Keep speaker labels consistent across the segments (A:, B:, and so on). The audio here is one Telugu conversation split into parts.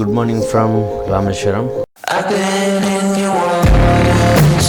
A: Good morning from Rameshwaram. I've been in your waters.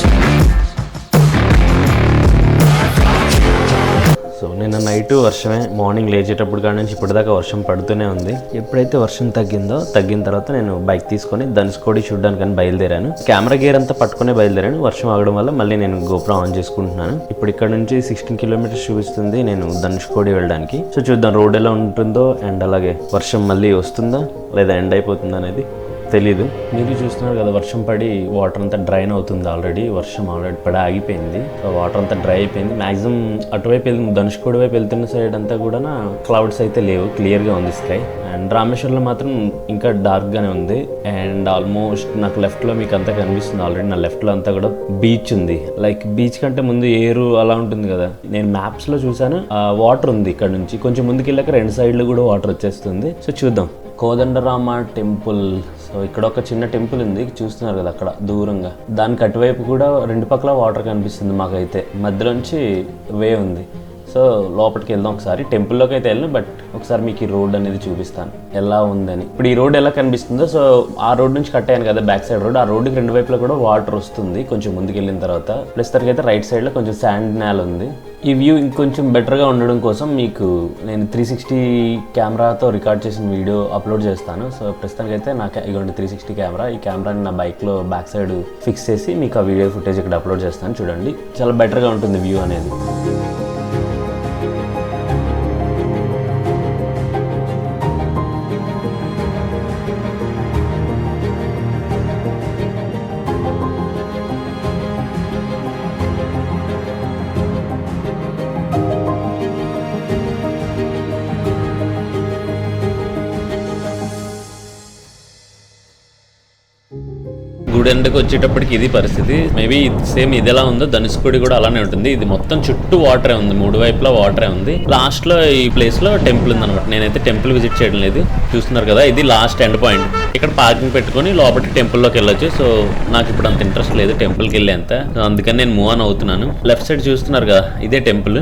A: So నిన్న నైట్ వర్షమే, మార్నింగ్ లేచేటప్పుడు కాడి నుంచి ఇప్పటిదాకా వర్షం పడుతూనే ఉంది. ఎప్పుడైతే వర్షం తగ్గిన తర్వాత నేను బైక్ తీసుకొని ధనుష్కోడి చూడడానికని బయలుదేరాను. కెమెరా గేర్ అంతా పట్టుకునే బయలుదేరాను. వర్షం ఆగడం వల్ల మళ్ళీ నేను గోప్రో ఆన్ చేసుకుంటున్నాను. ఇప్పుడు ఇక్కడ నుంచి 16 కిలోమీటర్స్ చూపిస్తుంది నేను ధనుష్కోడి వెళ్ళడానికి. సో చూద్దాం రోడ్ ఎలా ఉంటుందో అండ్ అలాగే వర్షం మళ్ళీ వస్తుందా లేదా ఎండ్ అయిపోతుందా అనేది తెలీదు. మీరు చూస్తున్నారు కదా, వర్షం పడి వాటర్ అంతా డ్రైన్ అవుతుంది. వర్షం ఆల్రెడీ పడి ఆగిపోయింది. సో వాటర్ అంతా డ్రై అయిపోయింది. మ్యాక్సిమం అటువైపు ధనుష్కోడి వైపు వెళ్తున్న సైడ్ అంతా కూడా క్లౌడ్స్ అయితే లేవు, క్లియర్గా ఉంది స్కై. అండ్ రామేశ్వరంలో మాత్రం ఇంకా డార్క్గానే ఉంది. అండ్ ఆల్మోస్ట్ నాకు లెఫ్ట్లో మీకు అంతా కనిపిస్తుంది. ఆల్రెడీ నా లెఫ్ట్లో అంతా కూడా బీచ్ ఉంది. లైక్ బీచ్ కంటే ముందు ఏరు అలా ఉంటుంది కదా, నేను మ్యాప్స్లో చూసాను. వాటర్ ఉంది ఇక్కడ నుంచి కొంచెం ముందుకు వెళ్ళాక 2 సైడ్లు కూడా వాటర్ వచ్చేస్తుంది. సో చూద్దాం. కోదండరామ టెంపుల్. సో ఇక్కడ ఒక చిన్న టెంపుల్ ఉంది, చూస్తున్నారు కదా అక్కడ దూరంగా. దానికి అటువైపు కూడా 2 పక్కల వాటర్ కనిపిస్తుంది మాకైతే. మధ్యలోంచి వే ఉంది. సో లోపలికి వెళ్దాం ఒకసారి. టెంపుల్లోకి అయితే వెళ్ళను, బట్ ఒకసారి మీకు ఈ రోడ్ అనేది చూపిస్తాను ఎలా ఉందని. ఇప్పుడు ఈ రోడ్ ఎలా కనిపిస్తుందో, సో ఆ రోడ్ నుంచి కట్ అయ్యాను కదా బ్యాక్ సైడ్ రోడ్. ఆ రోడ్డుకి 2 వైపులా కూడా వాటర్ వస్తుంది కొంచెం ముందుకు వెళ్ళిన తర్వాత. ప్లస్ తరగైతే రైట్ సైడ్లో కొంచెం శాండ్ నేల ఉంది. ఈ వ్యూ ఇంకొంచెం బెటర్గా ఉండడం కోసం మీకు నేను 360 కెమెరాతో రికార్డ్ చేసిన వీడియో అప్లోడ్ చేస్తాను. సో ప్రస్తుతానికి అయితే నాకు ఇదిగోండి 360 కెమెరా. ఈ కెమెరాని నా బైక్లో బ్యాక్ సైడ్ ఫిక్స్ చేసి మీకు ఆ వీడియో ఫుటేజ్ ఇక్కడ అప్లోడ్ చేస్తాను. చూడండి, చాలా బెటర్గా ఉంటుంది వ్యూ అనేది. గుడి ఎండకు వచ్చేటప్పటికి ఇది పరిస్థితి. మేబీ సేమ్ ఇది ఎలా ఉందో ధనుష్కోడి కూడా అలానే ఉంటుంది. ఇది మొత్తం చుట్టూ వాటరే ఉంది, 3 వైపులా వాటరే ఉంది. లాస్ట్ లో ఈ ప్లేస్ లో టెంపుల్ ఉంది అనమాట. నేనైతే టెంపుల్ విజిట్ చేయడం లేదు. చూస్తున్నారు కదా, ఇది లాస్ట్ ఎండ్ పాయింట్. ఇక్కడ పార్కింగ్ పెట్టుకుని లోపలికి టెంపుల్లోకి వెళ్ళొచ్చు. సో నాకు ఇప్పుడు అంత ఇంట్రెస్ట్ లేదు టెంపుల్కి వెళ్ళేంత, అందుకని నేను మూవ్ ఆన్ అవుతున్నాను. లెఫ్ట్ సైడ్ చూస్తున్నారు కదా, ఇదే టెంపుల్.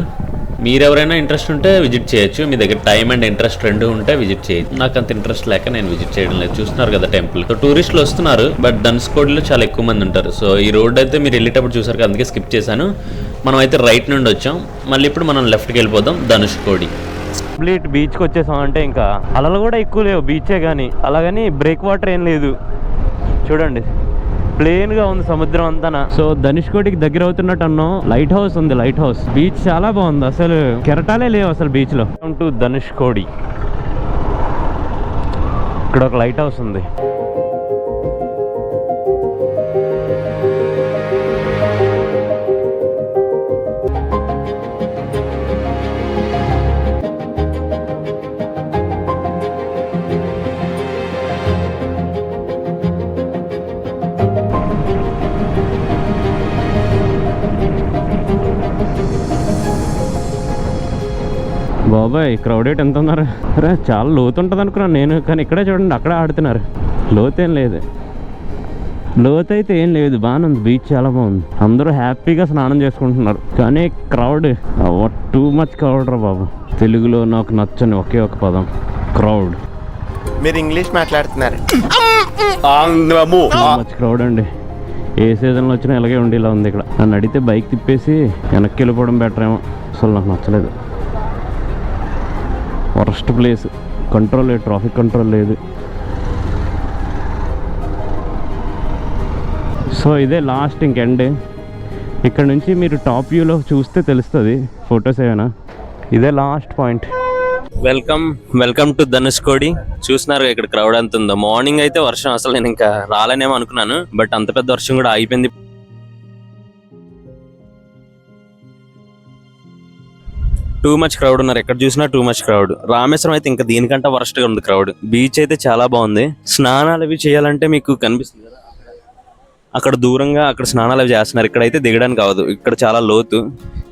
A: మీరెవరైనా ఇంట్రెస్ట్ ఉంటే విజిట్ చేయొచ్చు. మీ దగ్గర టైం అండ్ ఇంట్రెస్ట్ 2 ఉంటే విజిట్ చేయొచ్చు. నాకు అంత ఇంట్రెస్ట్ లేక నేను విజిట్ చేయడం లేదు. చూస్తున్నారు కదా టెంపుల్. సో టూరిస్టులు వస్తున్నారు, బట్ ధనుష్కోడిలో చాలా ఎక్కువ మంది ఉంటారు. సో ఈ రోడ్ అయితే మీరు వెళ్ళేటప్పుడు చూసారు కదా, అందుకే స్కిప్ చేశాను. మనం అయితే రైట్ నుండి వచ్చాం. మళ్ళీ ఇప్పుడు మనం లెఫ్ట్కి వెళ్ళిపోదాం ధనుష్కోడి. కంప్లీట్ బీచ్కి వచ్చేసాం. అంటే ఇంకా అలలు కూడా ఎక్కువ లేవు, బీచే కానీ. అలాగని బ్రేక్ వాటర్ ఏం లేదు. చూడండి, ప్లేన్ గా ఉంది సముద్రం అంతా. సో ధనుష్కోడికి దగ్గర అవుతున్నట్టు అన్నాం. లైట్ హౌస్ ఉంది, లైట్ హౌస్. బీచ్ చాలా బాగుంది, అసలు కెరటాలే లేవు అసలు బీచ్ లో. టు ధనుష్కోడి. ఇక్కడ ఒక లైట్ హౌస్ ఉంది. బాబాయ్ క్రౌడెడ్ ఎంత ఉన్నారు. అరే చాలా లోతు ఉంటుంది అనుకున్నాను నేను, కానీ ఇక్కడే చూడండి అక్కడే ఆడుతున్నారు. లోతేం లేదు, లోతు అయితే ఏం లేదు, బాగానే ఉంది. బీచ్ చాలా బాగుంది, అందరూ హ్యాపీగా స్నానం చేసుకుంటున్నారు. కానీ క్రౌడ్, టూ మచ్ క్రౌడ్ రా బాబు. తెలుగులో నాకు నచ్చని ఒకే ఒక పదం, క్రౌడ్.
B: మీరు ఇంగ్లీష్ మాట్లాడుతున్నారు.
A: మచ్ క్రౌడ్ అండి. ఏ సీజన్లో వచ్చినా ఇలాగే ఉండి ఇలా ఉంది ఇక్కడ. నన్ను అడిగితే బైక్ తిప్పేసి వెనక్కి వెళ్ళిపోవడం బెటర్ ఏమో. అసలు నాకు నచ్చలేదు. Worst place. కంట్రోల్ లేదు, ట్రాఫిక్ కంట్రోల్ లేదు. సో ఇదే లాస్ట్ ఇంకెండ్. ఇక్కడ నుంచి మీరు టాప్ వ్యూలో చూస్తే తెలుస్తుంది, ఫొటోస్ ఏమైనా. ఇదే last point. Welcome to Dhanushkodi. చూస్తున్నారు ఇక్కడ క్రౌడ్ అంత ఉందో. మార్నింగ్ అయితే వర్షం, అసలు నేను ఇంకా రాలేనేమో అనుకున్నాను, బట్ అంత పెద్ద వర్షం కూడా ఆగిపోయింది. టూ మచ్ క్రౌడ్ ఉన్నారు, ఎక్కడ చూసినా టూ మచ్ క్రౌడ్. రామేశ్వరం అయితే ఇంకా దీనికంటే వరస్ట్ గా ఉంది క్రౌడ్. బీచ్ అయితే చాలా బాగుంది. స్నానాలు అవి చేయాలంటే మీకు కనిపిస్తుంది కదా అక్కడ దూరంగా, అక్కడ స్నానాలు అవి చేస్తున్నారు. ఇక్కడైతే దిగడానికి కావదు, ఇక్కడ చాలా లోతు.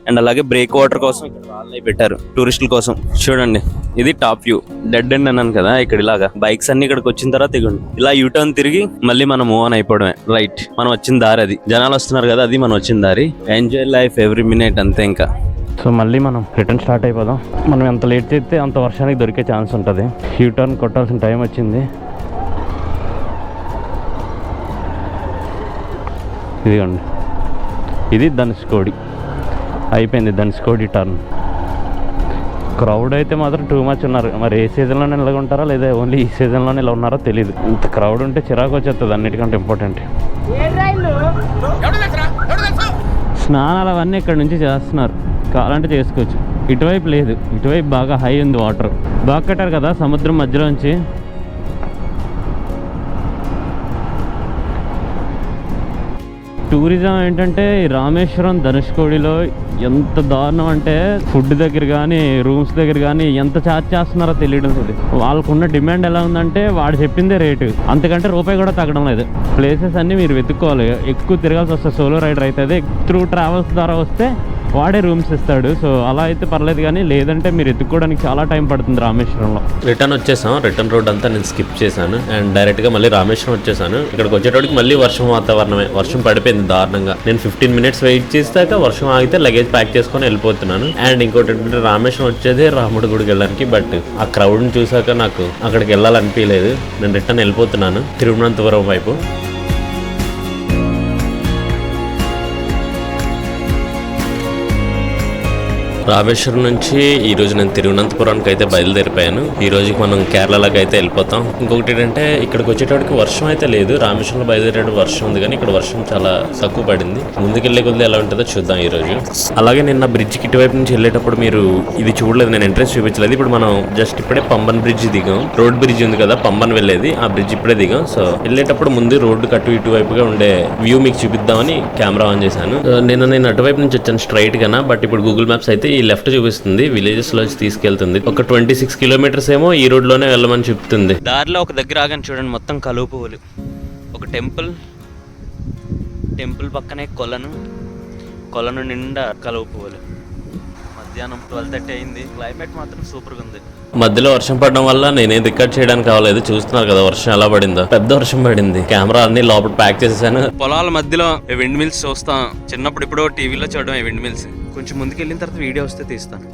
A: అండ్ అలాగే బ్రేక్ వాటర్ కోసం ఇక్కడ రాళ్ళని పెట్టారు టూరిస్టుల కోసం. చూడండి, ఇది టాప్ వ్యూ. డెడ్ ఎండ్ అన్నాను కదా, ఇక్కడ ఇలాగా బైక్స్ అన్ని ఇక్కడికి వచ్చిన తర్వాత ఇగండి ఇలా యూటర్న్ తిరిగి మళ్ళీ మనం మూవ్ ఆన్ అయిపోవడమే. రైట్, మనం వచ్చిన దారి అది. జనాలు వస్తున్నారు కదా, అది మనం వచ్చిన దారి. ఎంజాయ్ లైఫ్ ఎవ్రీ మినిట్, అంతే ఇంకా. సో మళ్ళీ మనం రిటర్న్ స్టార్ట్ అయిపోదాం. మనం ఎంత లేట్ చేస్తే అంత వర్షానికి దొరికే ఛాన్స్ ఉంటుంది. యూటర్న్ కొట్టాల్సిన టైం వచ్చింది. ఇదిగోండి, ఇది ధనుష్కోడి. అయిపోయింది ధనుష్కోడి టర్న్. క్రౌడ్ అయితే మాత్రం టూ మచ్ ఉన్నారు. మరి ఏ సీజన్లోనే ఇలాగ ఉంటారా లేదా ఓన్లీ ఈ సీజన్లోనే ఇలా ఉన్నారో తెలియదు. ఇంత క్రౌడ్ ఉంటే చిరాకు వచ్చేస్తుంది. అన్నిటికంటే ఇంపార్టెంట్ స్నానాలు అవన్నీ ఇక్కడ నుంచి చేస్తున్నారు. కావాలంటే చేసుకోవచ్చు. ఇటువైపు లేదు, ఇటువైపు బాగా హై ఉంది వాటర్. బాగా కట్టారు కదా సముద్రం మధ్యలోంచి. టూరిజం ఏంటంటే రామేశ్వరం ధనుష్కోడిలో ఎంత దారుణం అంటే ఫుడ్ దగ్గర కానీ రూమ్స్ దగ్గర కానీ ఎంత ఛార్జ్ చేస్తున్నారో తెలియడం లేదు. వాళ్ళకున్న డిమాండ్ ఎలా ఉందంటే వాడు చెప్పిందే రేటు, అంతకంటే రూపాయి కూడా తగ్గడం లేదు. ప్లేసెస్ అన్నీ మీరు వెతుక్కోవాలి. ఎక్కువ తిరగాల్సి వస్తుంది. సోలో రైడర్ అయితే అదే త్రూ ట్రావెల్స్ ద్వారా వస్తే వాడే రూమ్స్ ఇస్తాడు. సో అలా అయితే పర్లేదు, కానీ లేదంటే మీరు ఎత్తుక్కోవడానికి చాలా టైం పడుతుంది రామేశ్వరంలో. రిటర్న్ వచ్చేసాం. రిటర్న్ రోడ్ అంతా నేను స్కిప్ చేశాను అండ్ డైరెక్ట్గా మళ్ళీ రామేశ్వరం వచ్చేసాను. ఇక్కడికి వచ్చేటప్పటికి మళ్ళీ వర్షం వాతావరణమే. వర్షం పడిపోయింది దారుణంగా. నేను 15 minutes వెయిట్ చేస్తాక వర్షం ఆగితే లగేజ్ ప్యాక్ చేసుకొని వెళ్ళిపోతున్నాను. అండ్ ఇంకోటి ఏంటంటే రామేశ్వరం వచ్చేదే రాముడి గుడికి వెళ్ళడానికి. బట్ ఆ క్రౌడ్ని చూసాక నాకు అక్కడికి వెళ్ళాలనిపించలేదు. నేను రిటర్న్ వెళ్ళిపోతున్నాను తిరువనంతపురం వైపు. రామేశ్వరం నుంచి ఈ రోజు నేను తిరువనంతపురానికి అయితే బయలుదేరిపోయాను. ఈ రోజు మనం కేరళకి అయితే వెళ్ళిపోతాం. ఇంకొకటి ఏంటంటే ఇక్కడికి వచ్చేటప్పటికి వర్షం అయితే లేదు. రామేశ్వరంలో బయలుదేరేటప్పుడు వర్షం ఉంది, కానీ ఇక్కడ వర్షం చాలా తక్కువ పడింది. ముందుకెళ్ళే కొద్ది ఎలా ఉంటుందో చూద్దాం ఈ రోజు. అలాగే నిన్న బ్రిడ్జ్కి ఇటువైపు నుంచి వెళ్ళేటప్పుడు మీరు ఇది చూడలేదు, నేను ఇంట్రెస్ట్ చూపించలేదు. ఇప్పుడు మనం జస్ట్ ఇప్పుడే పంబన్ బ్రిడ్జ్ దిగాం. రోడ్ బ్రిడ్జ్ ఉంది కదా పంబన్ వెళ్ళేది, ఆ బ్రిడ్జ్ ఇప్పుడే దిగాం. సో వెళ్ళేటప్పుడు ముందు రోడ్డు కట్టు ఇటువైపుగా ఉండే వ్యూ మీకు చూపిద్దామని కెమెరా ఆన్ చేశాను. నేను అటువైపు నుంచి వచ్చాను స్ట్రైట్ గానా. బట్ ఇప్పుడు గూగుల్ మ్యాప్స్ అయితే ఈ లెఫ్ట్ చూపిస్తుంది, విలేజెస్ లో తీసుకెళ్తుంది. ఒక 26 kilometers ఏమో ఈ రోడ్ లోనే వెళ్ళమని చెప్తుంది. దారిలో ఒక దగ్గర ఆగని చూడండి, మొత్తం కలువ పువ్వులు. ఒక టెంపుల్ పక్కనే కొలను నిండా కలువ పువ్వులు. మధ్యాహ్నం 12:30 అయింది. క్లైమేట్ మాత్రం సూపర్గా ఉంది. మధ్యలో వర్షం పడడం వల్ల నేనేం రికార్డ్ చేయడానికి కావలేదు. చూస్తున్నారు కదా వర్షం ఎలా పడిందో, పెద్ద వర్షం పడింది. కెమెరా అన్ని లోపల ప్యాక్ చేసేసాను. పొలాల మధ్యలో విండ్ మిల్స్ చూస్తాం. చిన్నప్పుడు ఇప్పుడు టీవీలో చూడడం విండ్ మిల్స్. కొంచెం ముందుకు వెళ్ళిన తర్వాత వీడియో వస్తే తీస్తాను.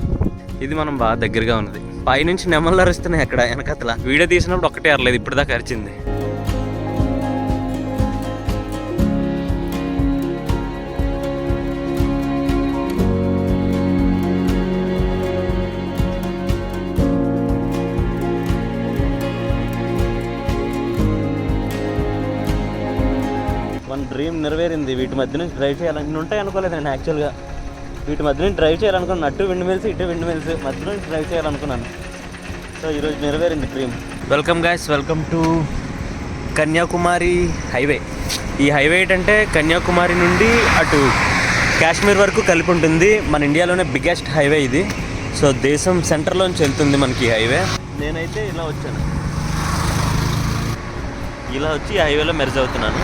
A: ఇది మనం బాగా దగ్గరగా ఉన్నది. పైనుంచి నెమళ్ళు అరుస్తున్నాయి అక్కడ వెనకతల. వీడియో తీసినప్పుడు ఒక్కటే అరలేదు, ఇప్పుడు దాకా అరిచింది. మన డ్రీమ్ నెరవేరింది. వీటి మధ్య నుంచి డ్రైవ్ చేయాలని ఉంటాయి అనుకోలేదు నేను యాక్చువల్గా. వీటి మధ్య నుంచి డ్రైవ్ చేయాలనుకున్నాను. అటు విండ్ మిల్స్ ఇటు విండ్ మిల్స్ మధ్య నుంచి డ్రైవ్ చేయాలనుకున్నాను. సో ఈరోజు నెరవేరింది dream. Welcome guys, welcome to Kanyakumari highway. ఈ హైవే ఏంటంటే కన్యాకుమారి నుండి అటు కాశ్మీర్ వరకు కలిపి ఉంటుంది. మన ఇండియాలోనే బిగ్గెస్ట్ హైవే ఇది. సో దేశం సెంటర్లోంచి వెళ్తుంది మనకి హైవే. నేనైతే ఇలా వచ్చాను, ఇలా వచ్చి హైవేలో మెర్జ్ అవుతున్నాను.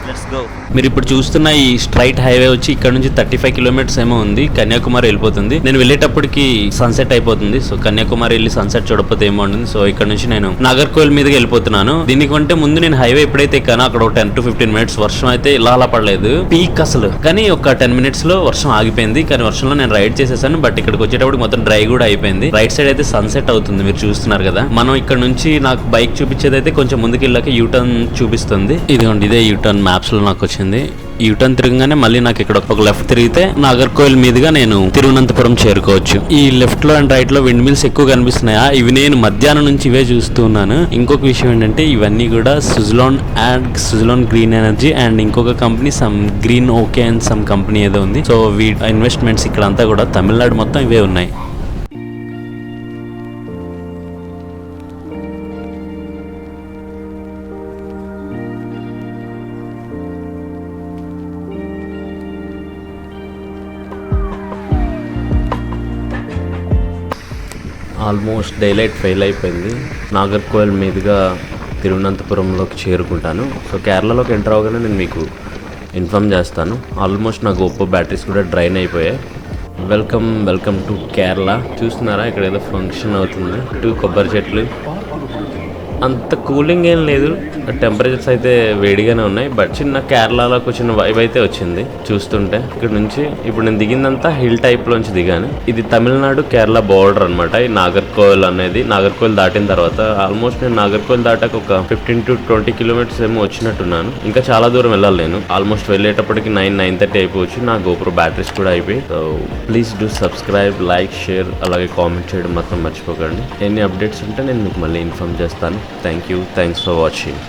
A: Let's go. మీరు ఇప్పుడు చూస్తున్న ఈ స్ట్రైట్ హైవే వచ్చి ఇక్కడ నుంచి 35 kilometers ఏమో ఉంది. కన్యాకుమారి వెళ్ళిపోతుంది. నేను వెళ్ళేటప్పటికి సన్సెట్ అయిపోతుంది. సో కన్యాకుమారి వెళ్ళి సన్సెట్ చూడకపోతే ఏమో ఉంటుంది. సో ఇక్కడ నుంచి నేను నాగర్కోయిల్ మీదకి వెళ్ళిపోతున్నాను. దీనికంటే ముందు నేను హైవే ఎప్పుడైతే ఎక్కానో అక్కడ ఒక 10 to 15 minutes వర్షం అయితే ఇలా అలా పడలేదు, పీక్ అసలు. కానీ ఒక 10 minutes లో వర్షం ఆగిపోయింది. కానీ వర్షంలో నేను రైడ్ చేసేసాను. బట్ ఇక్కడికి వచ్చేటప్పుడు మొత్తం డ్రై కూడా అయిపోయింది. రైట్ సైడ్ అయితే సన్సెట్ అవుతుంది, మీరు చూస్తున్నారు కదా. మనం ఇక్కడ నుంచి నాకు బైక్ చూపించేది అయితే కొంచెం ముందుకు వెళ్ళాక యూటర్న్ చూపిస్తుంది. ఇదిగోండి, ఇదే యూటర్న్ మ్యాప్స్ లో నాకు వచ్చింది. యూటర్న్ తిరగగానే మళ్ళీ నాకు ఇక్కడ ఒక లెఫ్ట్ తిరిగితే నాగర్కోయిల్ మీదుగా నేను తిరువనంతపురం చేరుకోవచ్చు. ఈ లెఫ్ట్ లో అండ్ రైట్ లో విండ్ మిల్స్ ఎక్కువ కనిపిస్తున్నాయా? ఇవి నేను మధ్యాహ్నం నుంచి ఇవే చూస్తూ ఉన్నాను. ఇంకొక విషయం ఏంటంటే ఇవన్నీ కూడా సుజలాన్ గ్రీన్ ఎనర్జీ అండ్ ఇంకొక company some green okay and some company ఏదో ఉంది. సో ఇన్వెస్ట్మెంట్స్ ఇక్కడ అంతా కూడా తమిళనాడు మొత్తం ఇవే ఉన్నాయి. ఆల్మోస్ట్ డైలైట్ ఫెయిల్ అయిపోయింది. నాగర్కోయిల్ మీదుగా తిరువనంతపురంలోకి చేరుకుంటాను. సో కేరళలోకి ఎంటర్ అవగానే నేను మీకు ఇన్ఫామ్ చేస్తాను. ఆల్మోస్ట్ నా గోపో బ్యాటరీస్ కూడా డ్రైన్ అయిపోయాయి. Welcome to Kerala. చూస్తున్నారా ఇక్కడ ఏదో ఫంక్షన్ అవుతుంది. 2 కొబ్బరి చెట్లు. అంత కూలింగ్ ఏం లేదు, టెంపరేచర్స్ అయితే వేడిగానే ఉన్నాయి. బట్ చిన్న కేరళలోకి వచ్చిన వైబ్ అయితే వచ్చింది చూస్తుంటే. ఇక్కడ నుంచి ఇప్పుడు నేను దిగిందంతా హిల్ టైప్ లోంచి దిగాను. ఇది తమిళనాడు కేరళ బోర్డర్ అనమాట. ఈ నాగర్కోయిల్ అనేది, నాగర్కోయిల్ దాటిన తర్వాత ఆల్మోస్ట్ నేను నాగర్కోయిల్ దాటాక ఒక 15 to 20 కిలోమీటర్స్ ఏమో వచ్చినట్టున్నాను. ఇంకా చాలా దూరం వెళ్ళాలి నేను. ఆల్మోస్ట్ వెళ్ళేటప్పటికి 9:30 అయిపోవచ్చు. నా గోప్రో బ్యాటరీస్ కూడా అయిపోయి. So please do subscribe, like, share, అలాగే కామెంట్ చేయడం మాత్రం మర్చిపోకండి. ఎన్ని అప్డేట్స్ ఉంటే నేను మీకు మళ్ళీ ఇన్ఫార్మ్ చేస్తాను. Thank you, thanks for watching.